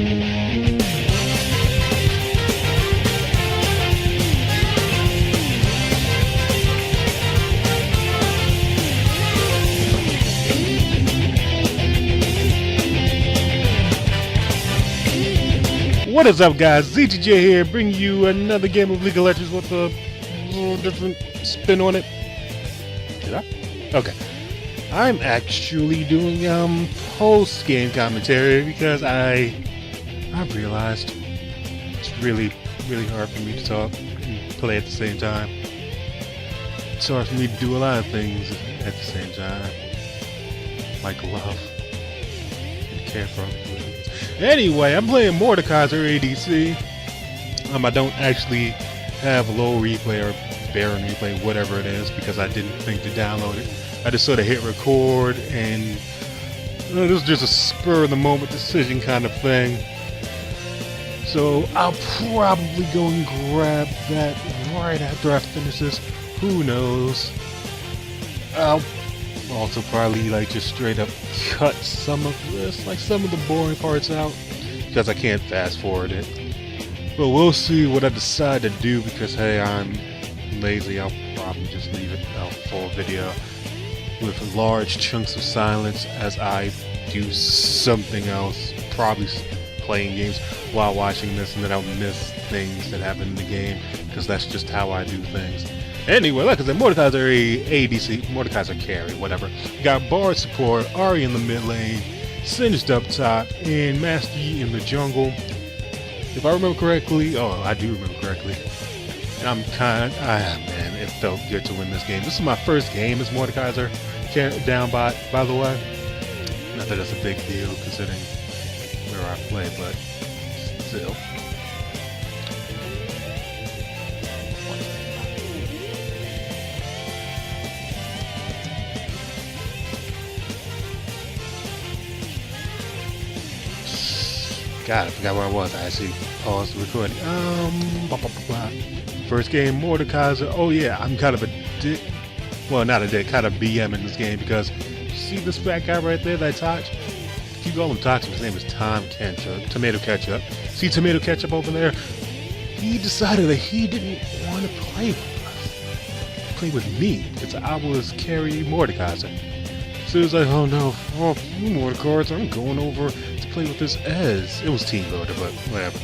What is up, guys? ZTJ here, bringing you another game of League of Legends with a little different spin on it. Did I? Okay. I'm actually doing post-game commentary because I realized it's really hard for me to talk and play at the same time. It's hard for me to do a lot of things at the same time, like love and care for other people. Anyway, I'm playing Mordekaiser ADC. I don't actually have low replay or Baron replay, whatever it is, because I didn't think to download it. I just sort of hit record, and this was just a spur of the moment decision kind of thing. So I'll probably go and grab that right after I finish this. Who knows? I'll also probably just straight up cut some of this, some of the boring parts out, because I can't fast forward it. But we'll see what I decide to do, because hey, I'm lazy. I'll probably just leave it a full video with large chunks of silence as I do something else, probably playing games while watching this, and then I'll miss things that happen in the game, because that's just how I do things. Anyway, like I said, Mordekaiser ADC, Mordekaiser carry, whatever. Got Bard support, Ari in the mid lane, Singed up top, and Master Yi in the jungle. If I remember correctly, I do remember correctly. And I'm man, it felt good to win this game. This is my first game as Mordekaiser down by the way. Not that it's a big deal considering where I play, but still. God, I forgot where I was. I actually paused the recording. First game, Mordekaiser. Oh yeah, I'm kind of a dick. Well, not a dick, kind of BM in this game, because you see this fat guy right there that I touched? If you call him toxic, his name is Tomato Ketchup. See Tomato Ketchup over there? He decided that he didn't want to play with us. Play with me, because I was carry Mordekaiser. So he was like, oh no, you Mordekaiser, I'm going over to play with this Ez. It was Team Builder, but whatever.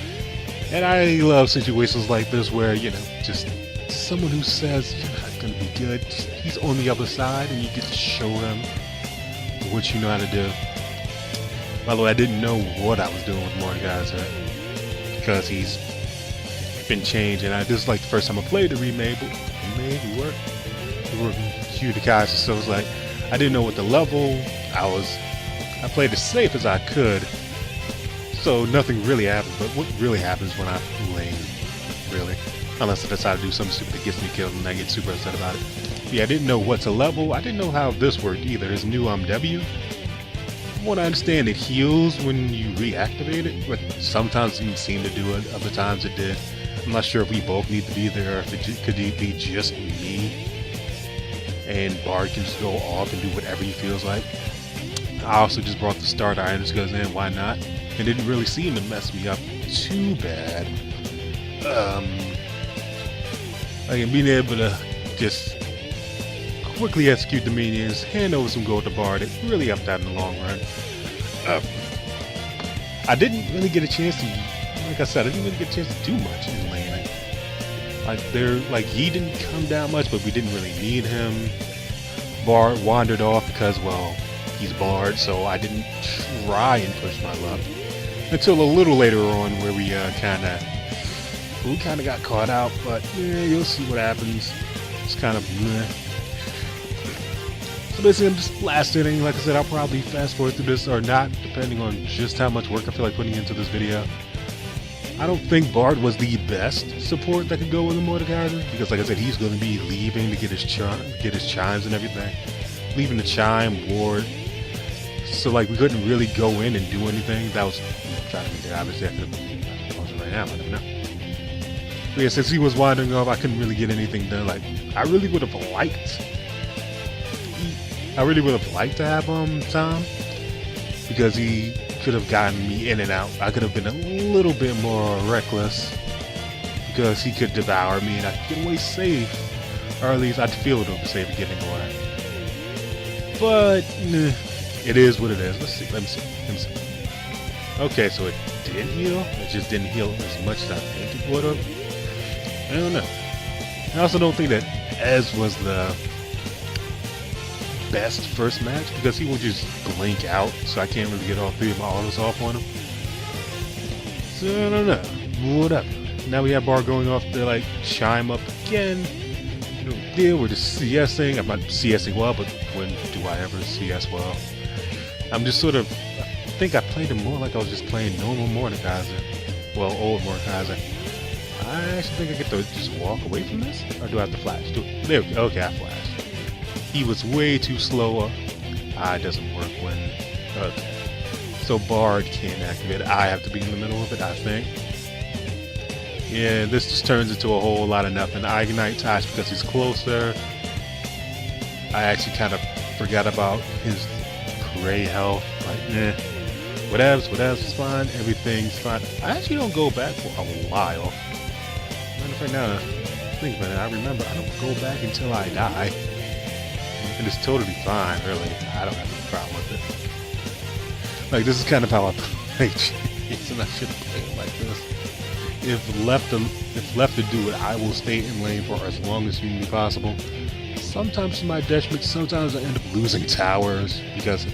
And I love situations like this where, just someone who says you're not going to be good, he's on the other side and you get to show him what you know how to do. By the way, I didn't know what I was doing with Mordekaiser because he's been changed, and this is the first time I played the remake. It worked Hugh the Kaiser, so it was like, I didn't know what the level I played as safe as I could, so nothing really happened. But what really happens when I lane, really? Unless I decide to do something stupid that gets me killed and I get super upset about it. Yeah, I didn't know what to level. I didn't know how this worked either. There's new W. From what I understand, it heals when you reactivate it, but sometimes it didn't seem to do it. Other times it did. I'm not sure if we both need to be there, or if it could be just me. And Bard can just go off and do whatever he feels like. I also just brought the starter items because then why not? It didn't really seem to mess me up too bad. Being able to just quickly execute the minions, hand over some gold to Bard, it really helped out in the long run. I didn't really get a chance to, like I said, I didn't really get a chance to do much in laning. He didn't come down much, but we didn't really need him. Bard wandered off because, well, he's Bard, so I didn't try and push my luck until a little later on, where we kind of got caught out. But yeah, you'll see what happens. It's kind of meh. So basically, I'm just last inning. Like I said, I'll probably fast forward through this or not, depending on just how much work I feel like putting into this video. I don't think Bard was the best support that could go with a Mordekaiser, because like I said, he's going to be leaving to get his chimes and everything. Leaving the chime ward. So we couldn't really go in and do anything. That was trying to be there. Obviously I could have paused it right now, I don't know. But yeah, since he was wandering off, I couldn't really get anything done. I really would have liked to have Tom, because he could have gotten me in and out. I could have been a little bit more reckless because he could devour me and I could get away safe. Or at least I'd feel a little safe getting away. But it is what it is. Let's see. Let me see. Okay, so it did heal. It just didn't heal as much as I think it would have. I don't know. I also don't think that Ez was the best first match because he would just blink out, so I can't really get all three of my autos off on him. So I don't know. Whatever. Now we have Bar going off to like chime up again. No deal. We're just CSing. I'm not CSing well, but when do I ever CS well? I'm just sort of. I think I played him more like I was just playing normal Mordekaiser. Well, old Mordekaiser. I actually think I get to just walk away from this, or do I have to flash? There we go. Okay, I flashed. He was way too slow. It doesn't work when. Okay. So Bard can't activate it. I have to be in the middle of it, I think. Yeah, this just turns into a whole lot of nothing. I ignite Tosh because he's closer. I actually kind of forgot about his gray health. Like, whatevs is fine. Everything's fine. I actually don't go back for a while. Matter of fact, now that I think about it, I remember I don't go back until I die. And it's totally fine, really. I don't have any problem with it. Like, this is kind of how I play Chase, and I shouldn't play it like this. If left to do it, I will stay in lane for as long as humanly possible. Sometimes to my detriment, sometimes I end up losing towers because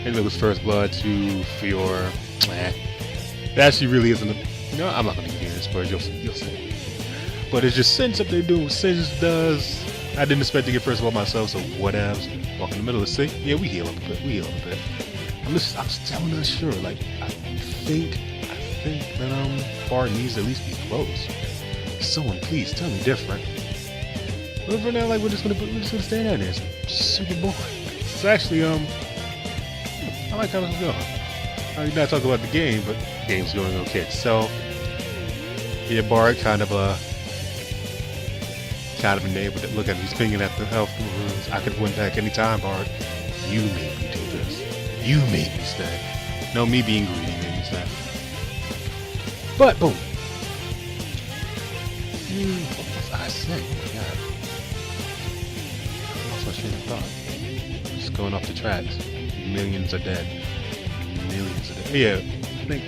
maybe it was first blood to Fiora. It actually really isn't I'm not going to give you this, but you'll see. But it's just Singe up there doing what Singe does. I didn't expect to get first blood myself, so whatevs. Walk in the middle of the sea. Yeah, we heal up a bit. I'm still not sure. Like, I think that Bard needs to at least be close. Someone please tell me different. But for now, like, we're just gonna stand down there. It's super boring. It's actually I like how it's going. I did not talk about the game, but the game's going okay itself. Yeah, Bard kind of enabled it. Look at him, he's pinging at the health runes. I could win back anytime, Bard. You made me do this. You made me stay. No, me being greedy made me stay. But boom. What was I saying? Oh my god. I lost my train of thought. Just going off the tracks. Millions are dead. Yeah, I think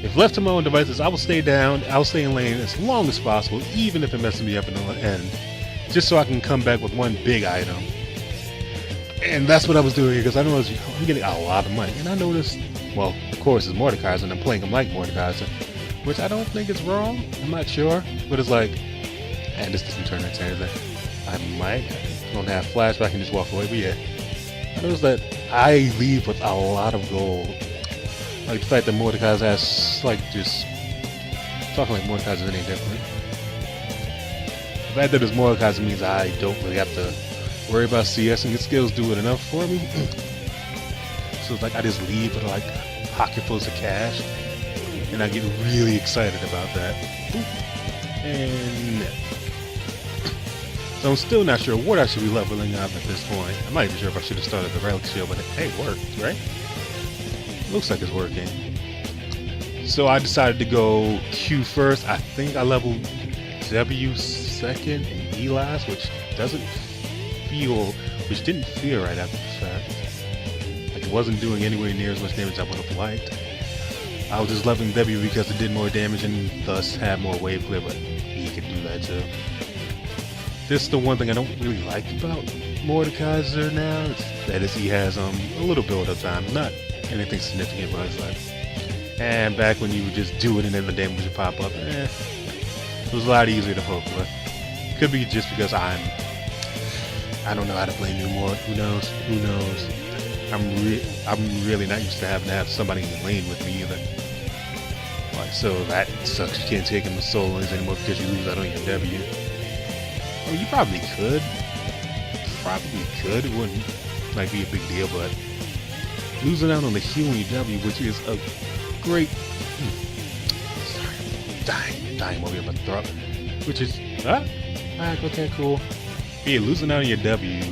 if left to my own devices, I will stay down. I'll stay in lane as long as possible, even if it messes me up in the end, just so I can come back with one big item. And that's what I was doing because I know I'm getting a lot of money, and I noticed. Well, of course, it's Mordekaiser, and I'm playing him like Mordekaiser, which I don't think is wrong. I'm not sure, but it's like, and this doesn't turn into anything. I don't have flash, but I can just walk away. But yeah, I noticed that I leave with a lot of gold. Like the fact that Mordekaiser has, like, just talking like Mordekaiser is any different. The fact that it's Mordekaiser means I don't really have to worry about CS, and his skills do it enough for me. So it's like I just leave with like pocketfuls of cash, and I get really excited about that. And so I'm still not sure what I should be leveling up at this point. I'm not even sure if I should have started the relic shield, but hey, it worked, right? Looks like it's working. So I decided to go Q first. I think I leveled W second and E last, which didn't feel right after the fact. Like, it wasn't doing anywhere near as much damage I would have liked. I was just leveling W because it did more damage and thus had more wave clear, but E could do that too. This is the one thing I don't really like about Mordekaiser now, is that he has a little build-up time. Not anything significant, but it's like, and back when you would just do it and then the damage would pop up, it was a lot easier to poke with. Could be just because I don't know how to play New Mord. Who knows? I'm really not used to having to have somebody in the lane with me either. Like, so that sucks. You can't take him to solo lanes anymore because you lose out on your W. Oh, you probably could. It wouldn't like be a big deal, but losing out on the heal on your W, which is a great. Sorry, I'm dying while we're about to throw up. Which is alright, okay, cool. Yeah, losing out on your W.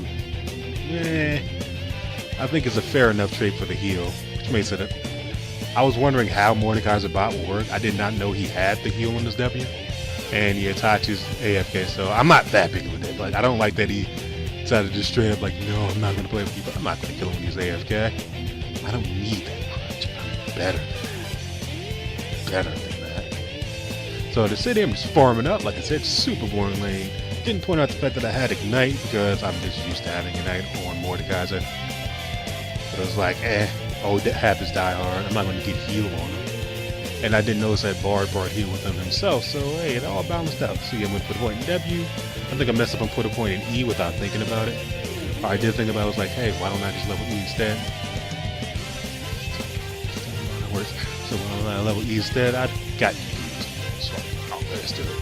I think it's a fair enough trade for the heal, which makes it I was wondering how Mordecai's bot would work. I did not know he had the heal on his W. And he attaches AFK, so I'm not that big of a dick. Like, I don't like that he decided to straight up like, no, I'm not going to play with you, but I'm not going to kill him when he's AFK. I don't need that crutch. I'm better than that. Better than that. So to sit here and just farming up, like I said, super boring lane. Didn't point out the fact that I had Ignite because I'm just used to having Ignite on Mordekaiser. But it was like, oh, that happens die hard. I'm not going to get heal on him. And I didn't notice that Bard brought heal with him himself, so hey, it all balanced out. See, I'm going to put a point in W. I think I messed up and put a point in E without thinking about it. I did think about it, I was like, hey, why don't I just level E instead? So when I level E instead, I got so there's to it.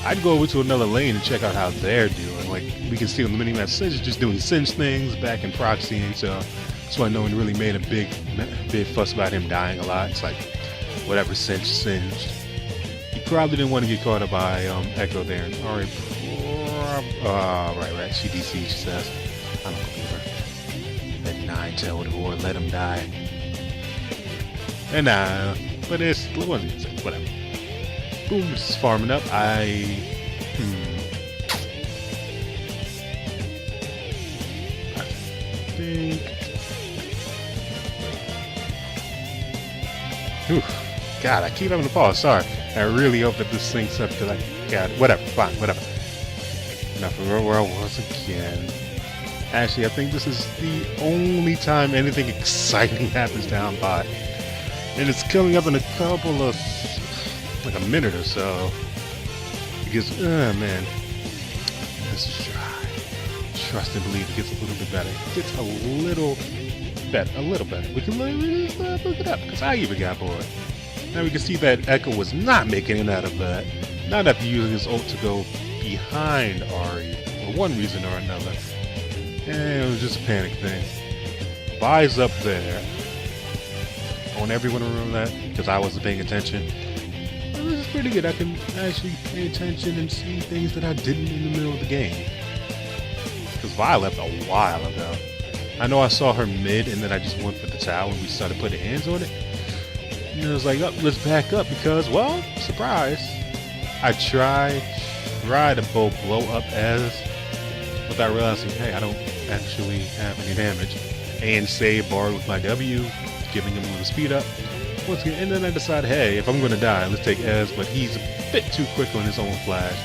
I'd go over to another lane and check out how they're doing. Like, we can see on the minimap, Singe is just doing Singe things, back and proxying, so that's why no one really made a big fuss about him dying a lot. It's like, whatever, singed. He probably didn't want to get caught up by Echo there. Alright, right. She DC'd, she says. I don't believe her. That 9-tailed whore, let him die. And but it's whatever. Boom, just farming up. I think. Whew. God, I keep having to pause. Sorry. I really hope that this syncs up because I got it. Whatever. Fine. Whatever. Now for where I was again. Actually, I think this is the only time anything exciting happens down by. And it's coming up in a couple of, like a minute or so. Because, man, this is dry. Trust and believe it gets a little bit better. It gets a little better. We can look it up, because I even got bored. Now we can see that Echo was not making it out of that. Not after using his ult to go behind Ari, for one reason or another. And it was just a panic thing. Vi's up there. I want everyone to remember that, because I wasn't paying attention. But this is pretty good. I can actually pay attention and see things that I didn't in the middle of the game. Because Vi left a while ago. I know I saw her mid, and then I just went for the tower and we started putting hands on it. And I was like, oh, let's back up because, well, surprise. I try to both blow up as, without realizing, hey, I don't actually have any damage. And save Bard with my W, giving him a little speed up. Once again, and then I decide, hey, if I'm going to die, let's take Ez, but he's a bit too quick on his own flash.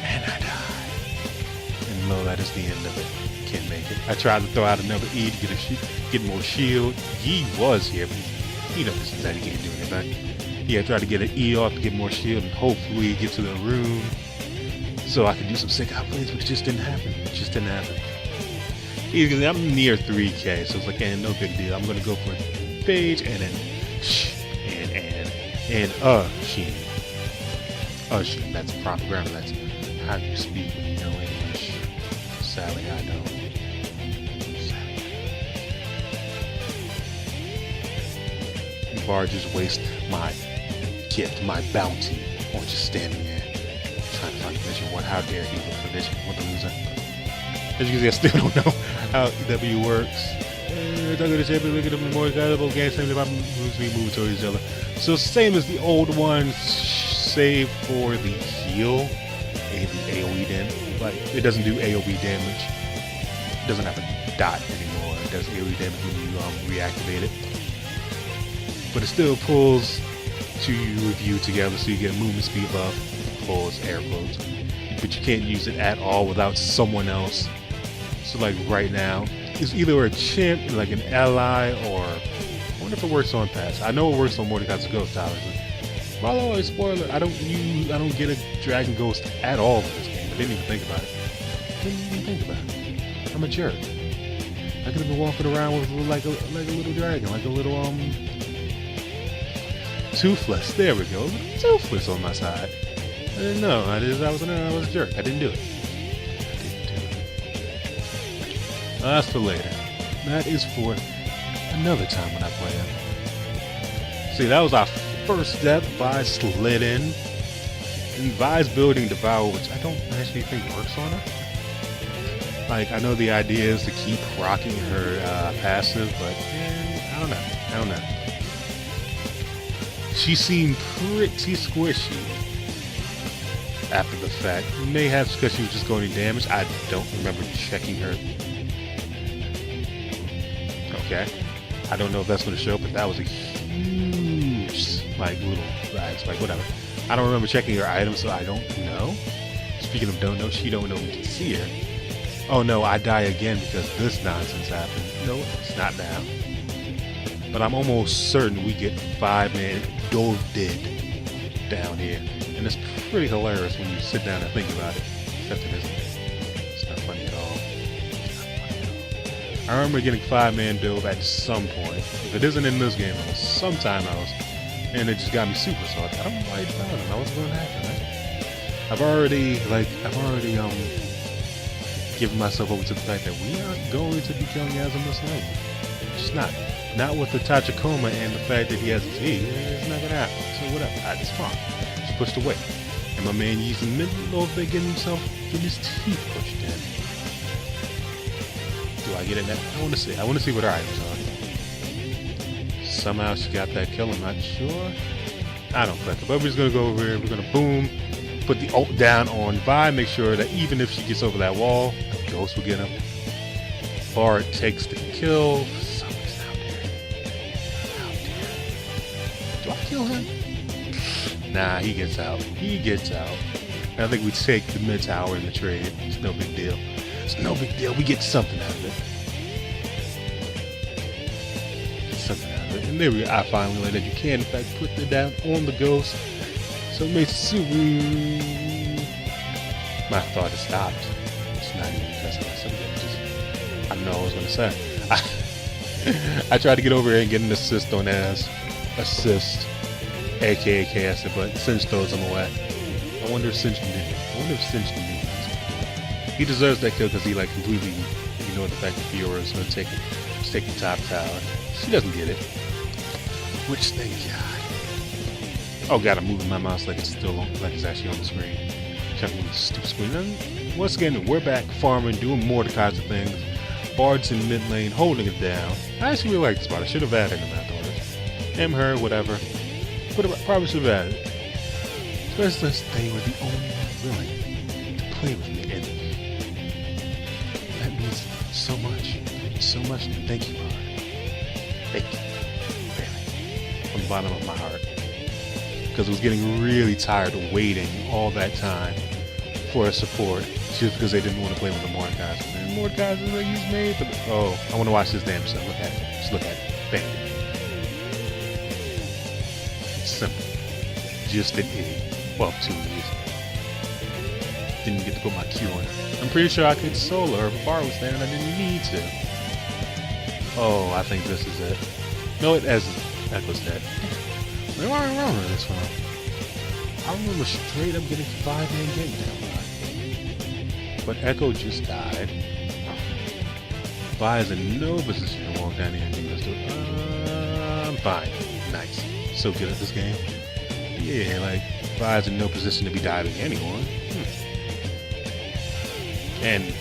And I die. And lo, that is the end of it. Can't make it. I tried to throw out another E to get more shield. He was here, but he notices that he can't do anything. Yeah, I tried to get an E off to get more shield and hopefully get to the rune so I could do some sick outplays, but it just didn't happen. I'm near 3K, so it's like, no big deal. I'm gonna go for Phage and then Sheen. Sheen, that's proper grammar. That's how you speak when you know English. Sadly, I don't. Bar just waste my gift, my bounty, on just standing there trying to find vision. How dare he look for vision? What the loser? As you can see, I still don't know how W works. Look at them more valuable games, same about moves we move towards each other. So same as the old ones, save for the heal and the AoE damage. Like, it doesn't do AoE damage. It doesn't have a dot anymore. It does AoE damage when you reactivate it. But it still pulls to you together, so you get a movement speed buff, pulls air quotes. But you can't use it at all without someone else. So like right now, it's either a champ, like an ally, or I wonder if it works on pass. I know it works on Mordekaiser's Ghost Towers. By the way, spoiler, I don't get a Dragon Ghost at all in this game. I didn't even think about it. I'm a jerk. I could have been walking around with like a little dragon, like a little Toothless. There we go. Toothless on my side. I didn't know. I was a jerk. I didn't do it. That's for later. That is for another time when I play it. See, that was our first step. Vi slid in. And Vi's building Devour, which I don't actually think works on her. Like, I know the idea is to keep rocking her passive, but I don't know. She seemed pretty squishy after the fact. May have because she was just going to damage. I don't remember checking her. Okay. I don't know if that's going to show, but that was a huge, like, little rags, like, whatever. I don't remember checking her items, so I don't know. Speaking of don't know, she don't know we can see her. Oh no, I die again because this nonsense happened. No, it's not now. But I'm almost certain we get 5-man Morde down here. And it's pretty hilarious when you sit down and think about it. Except it isn't. It's not funny at all. It's not funny at all. I remember getting 5-man build at some point. If it isn't in this game, it was sometime else. And it just got me super salty. I don't know why you found it. I wasn't going to happen, right? I've already given myself over to the fact that we aren't going to be killing Yaz on this level. Just not. Not with the Tachikoma and the fact that he has his E. It's not gonna happen. So whatever. It's fine. Just pushed away. And my man using middle of getting his teeth pushed in. Do I get it now? I wanna see. I wanna see what her items are. Somehow she got that kill, I'm not sure. I don't click it. But we're just gonna go over here, we're gonna boom. Put the ult down on Vi, make sure that even if she gets over that wall, the ghost will get him. Bard takes the kill. Somebody's out there. Out there. Do I kill him? Nah, he gets out. He gets out. And I think we take the mid tower in the trade. It's no big deal. It's no big deal. We get something out of it. Something out of it. And there we go. I finally learned that you can, in fact, put it down on the ghost. So it makes super. My thought has stopped. It's not even because of myself. I don't know what I was going to say. I tried to get over here and get an assist on As. Assist. AKA KS, but Sinch throws him away. I wonder if Sinch knew. He deserves that kill because he like completely ignored the fact that Fiora is going to take the top tower. She doesn't get it. Which, thank God. Oh god, I'm moving my mouse like it's still on, like it's actually on the screen. Checking the stupid screen. And once again, we're back farming, doing more kinds of things. Bard's in mid lane, holding it down. I actually really like this part. I should have added him, I thought. Him, her, whatever. But I probably should have added. Especially since they were the only one willing to play with me. And that means so much. So much. Thank you, Bard. Thank you. Really. From the bottom of my heart. Because it was getting really tired of waiting all that time for a support just because they didn't want to play with the Mordekaiser. And Mordekaiser, like, he's made for the... Oh, I want to watch this damn stuff. Look at it. Just look at it. Bam. It's simple. Just an E. Well, 2 E's. Didn't get to put my Q on it. I'm pretty sure I could solo her if Bar was there and I didn't need to. Oh, I think this is it. No, it hasn't. Echo's dead. Where do I remember this one? I remember straight up getting 5-man game down. But Echo just died. Vi is in no position to walk down here and do this. I'm fine. Nice. So good at this game. Yeah, like, Vi is in no position to be diving anyone. And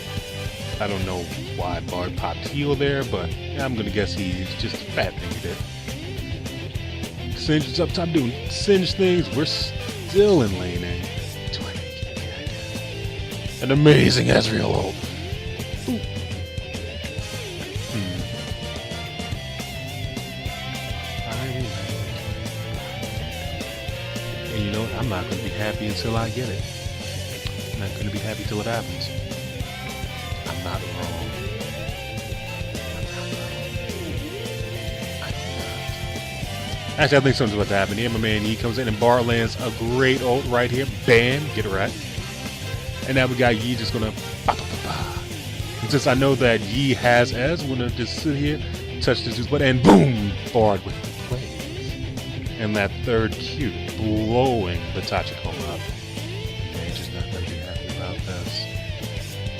I don't know why Bard popped heal there, but I'm gonna guess he's just a fat thing he did. Singe is up top doing Singe things. We're still in lane A. Do I make it? An amazing Ezreal ult. And you know what? I'm not going to be happy until I get it. I'm not going to be happy till it happens. I'm not wrong. Actually, I think something's about to happen here. My man Yi comes in and Bar lands a great ult right here. Bam! Get it right. And now we got Yi just gonna ba-ba-ba-ba. And since I know that Yi has Ez, we're gonna just sit here, touch this dude's butt, and boom! Bard with the plays. And that third Q blowing the Tachikoma up. And just not gonna be happy about this.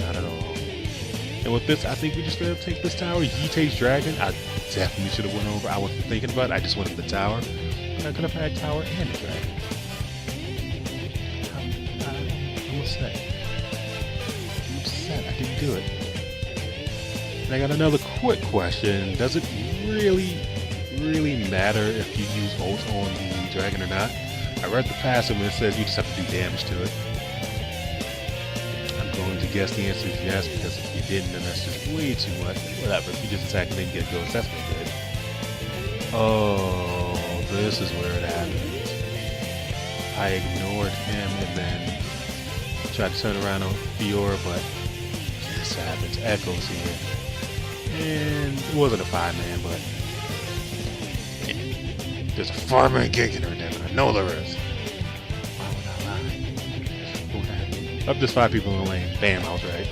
Not at all. And with this, I think we just gotta take this tower. Yi takes Dragon. I definitely should have went over. I wasn't thinking about it. I just wanted the tower. But I could have had tower and a dragon. I'm upset. I'm upset. I didn't do it. And I got another quick question. Does it really really matter if you use ult on the dragon or not. I read the passive and it says you just have to do damage to it. I'm going to guess the answer is yes, because if you didn't, then that's just way too much. Whatever, if you just attack and then get a ghost, that's no good. Oh, this is where it happens. I ignored him and then tried to turn around on Fiora, but this happens. Echo's here. And it wasn't a 5-man, but yeah. There's a 5-man gank in her there, I know there is. Why would I lie? Up, there's 5 people in the lane. Bam, I was right.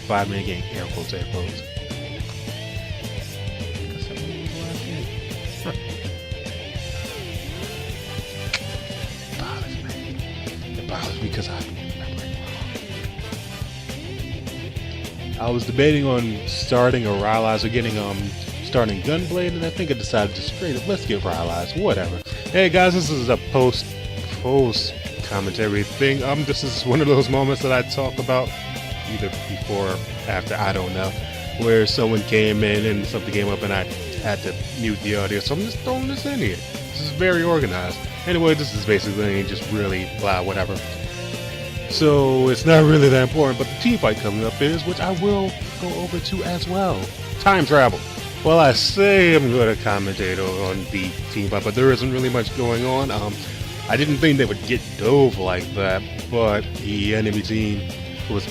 5-man gank, air quotes, air quotes. It bothers me because I remember it wrong. I was debating on starting a Rylai's or getting starting Gunblade, and I think I decided to straight up let's get Rylai's, whatever. Hey guys, this is a post commentary thing. This is one of those moments that I talk about either before or after, I don't know, where someone came in and something came up and I had to mute the audio, so I'm just throwing this in here. This is very organized. Anyway, this is basically just really blah, whatever. So it's not really that important, but the team fight coming up is, which I will go over to as well. Time travel. Well, I say I'm going to commentate on the team fight, but there isn't really much going on. I didn't think they would get dove like that, but the enemy team was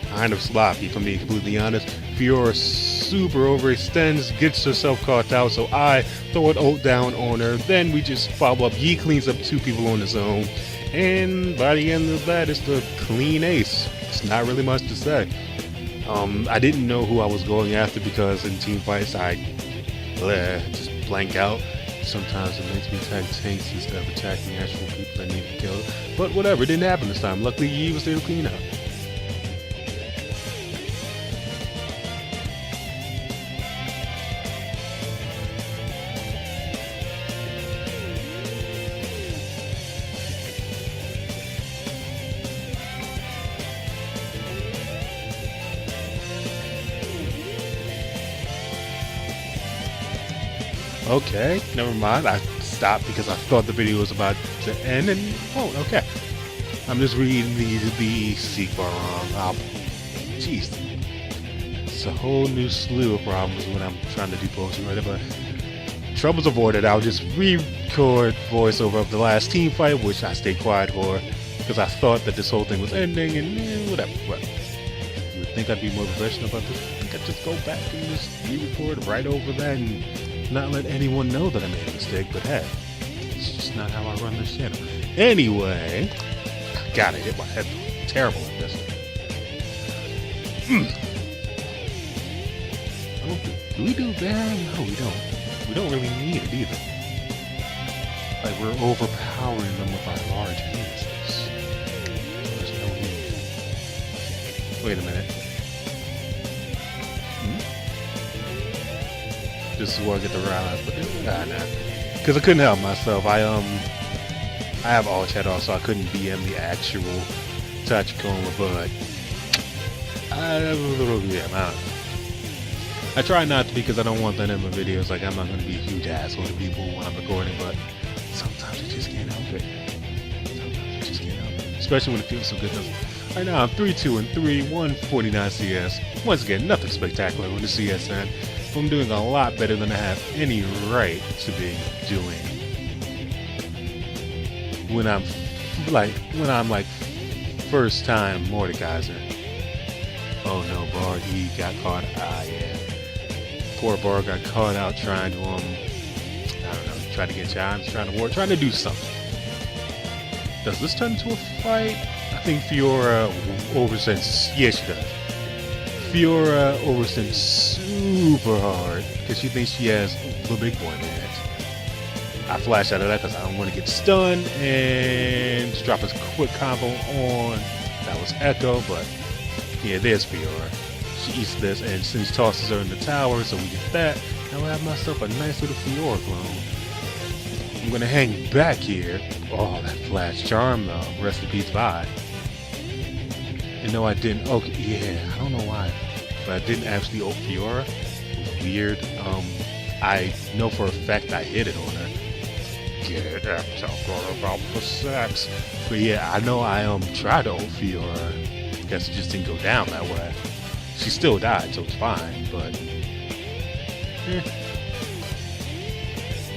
kind of sloppy, for me, completely honest. Fiora super overextends, gets herself caught out, so I throw an ult down on her. Then we just follow up. Yi cleans up 2 people on his own, and by the end of that, it's the clean ace. It's not really much to say. I didn't know who I was going after because in team fights I just blank out. Sometimes it makes me attack tanks instead of attacking actual people that need to kill. But whatever, it didn't happen this time. Luckily, Yi was there to clean up. Okay, never mind. I stopped because I thought the video was about to end, and oh, okay. I'm just reading the seek bar wrong. Jeez, it's a whole new slew of problems when I'm trying to do post right, but troubles avoided. I'll just re-record voiceover of the last team fight, which I stayed quiet for because I thought that this whole thing was ending, and whatever. But you would think I'd be more professional about this. I think I'd just go back and just re-record right over that and not let anyone know that I made a mistake, but hey, it's just not how I run this channel. Anyway, God, I hit my head. Terrible at this. Do we do Baron? No, we don't. We don't really need it either. Like, we're overpowering them with our large penises. There's no need. Wait a minute. This is where I get the Rylai's, but nah. Because I couldn't help myself. I have all chat off, so I couldn't BM the actual Tachikoma, but I don't know. I try not to because I don't want that in my videos. Like, I'm not going to be a huge asshole to people when I'm recording, but sometimes you just can't help it. Especially when it feels so good. Right now, I'm 3-2-3, 149 CS. Once again, nothing spectacular on the CS end. I'm doing a lot better than I have any right to be doing when I'm like first time Mordekaiser. Oh no, Bar, he got caught. Yeah. Poor Bar got caught out trying to I don't know, try to get chimes, trying to do something. Does this turn into a fight? I think Fiora oversends. Yes, she does. Fiora oversends super hard because she thinks she has the big boy man. I flash out of that because I don't want to get stunned and just drop a quick combo on. That was Echo, but yeah, there's Fiora. She eats this and since tosses her in the tower, so we get that. Now I have myself a nice little Fiora clone. I'm gonna hang back here. Oh, that flash charm though. Rest in peace, bye. And no, I didn't. Okay, yeah, I don't know why, but I didn't actually ult Fiora. It was weird. I know for a fact I hit it on her. Get that talk about the sex. But yeah, I know I tried to OP on her. Guess it just didn't go down that way. She still died, so it's fine, but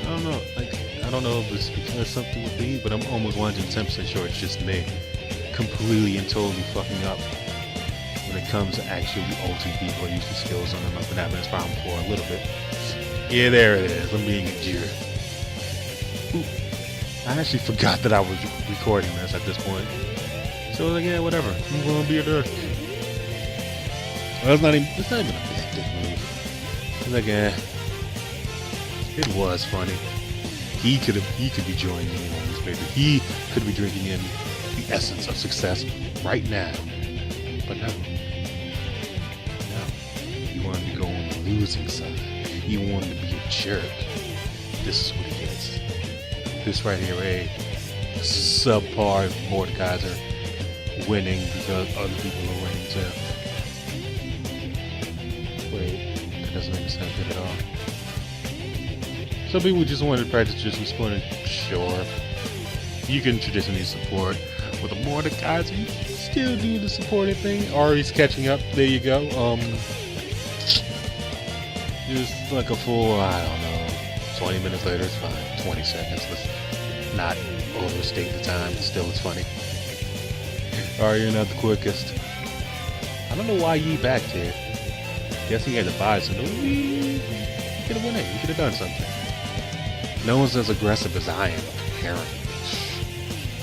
I don't know. Like, I don't know if it's because something would be, but I'm almost 110% sure it's just me. Completely and totally fucking up when it comes to actually ulting people or using skills on them. I've been having this problem for a little bit. Yeah, there it is. I'm being a jerk. I actually forgot that I was recording this at this point. So I was like, yeah, whatever. I'm gonna be a jerk. Well, it's not even a bad dick move. It's like, it was funny. He could be joining in on this baby. He could be drinking in the essence of success right now. But no. He wanted to go on the losing side. He wanted to be a jerk. This is what he gets. This right here, a subpar Mordekaiser winning because other people are winning too. Wait, that doesn't make sense at all. Some people just wanted to practice just responding. Sure, you can traditionally support with a Mordekaiser. You can still do the supporting thing. Ari's catching up. There you go. Just like a full, I don't know, 20 minutes later, it's fine. 20 seconds. Let's not overstate the time. Still, it's funny. Ari, you're not the quickest. I don't know why you backed here. Guess he had to buy something. You could have went in. You could have done something. No one's as aggressive as I am, apparently.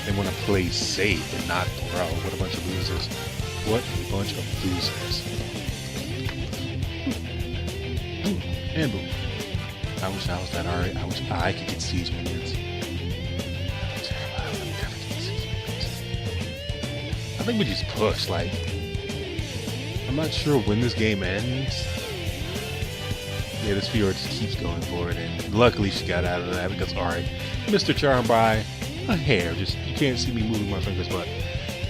They want to play safe and not throw. What a bunch of losers. What a bunch of losers. And boom. I wish I was that alright. I wish I could get siege minions. I'm terrible. I would never get siege minions. I think we just push. Like, I'm not sure when this game ends. Yeah, this Fiora just keeps going for it, and luckily she got out of that because, alright, Mr. Charm by a hair. Just, you can't see me moving my fingers, but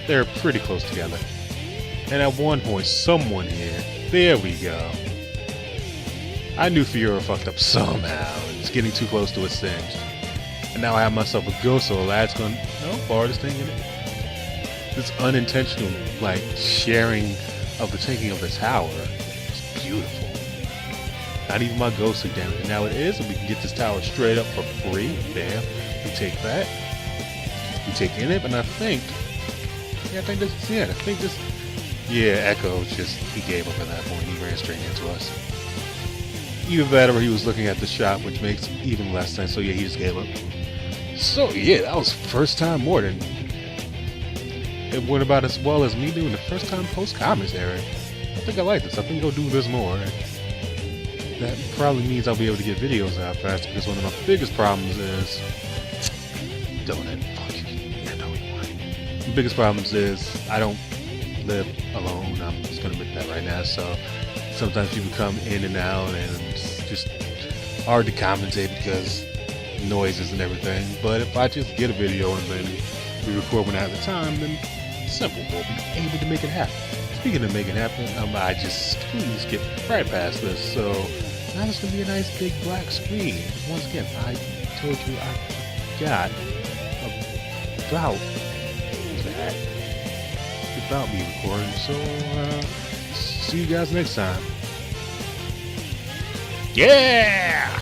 they're pretty close together. And at one point, someone here, there we go. I knew Fiora fucked up somehow. It's getting too close to its singed. And now I have myself a ghost, so lad's going, no, bar this thing in it. This unintentional, like, sharing of the taking of the tower is beautiful. Not even my ghost took damage. And now it is, and we can get this tower straight up for free. Bam. We take that. We take in it, and I think this, yeah, Echo just, he gave up at that point. He ran straight into us. Either that or he was looking at the shop, which makes even less sense. So yeah, he just gave up. So yeah, that was first time Morde. It went about as well as me doing the first time post-commentary. I think I like this. I think I'll do this more. That probably means I'll be able to get videos out faster, because one of my biggest problems is... Donut. Fuck you. Yeah, no, you want. The biggest problems is I don't live alone. I'm just going to admit that right now. So sometimes people come in and out, and it's just hard to compensate because noises and everything. But if I just get a video and then we record one at a time, then it's simple. We'll be able to make it happen. Speaking of making it happen, I just skip right past this. So now it's going to be a nice big black screen. Once again, I told you I forgot about that. About me recording. So, see you guys next time. Yeah!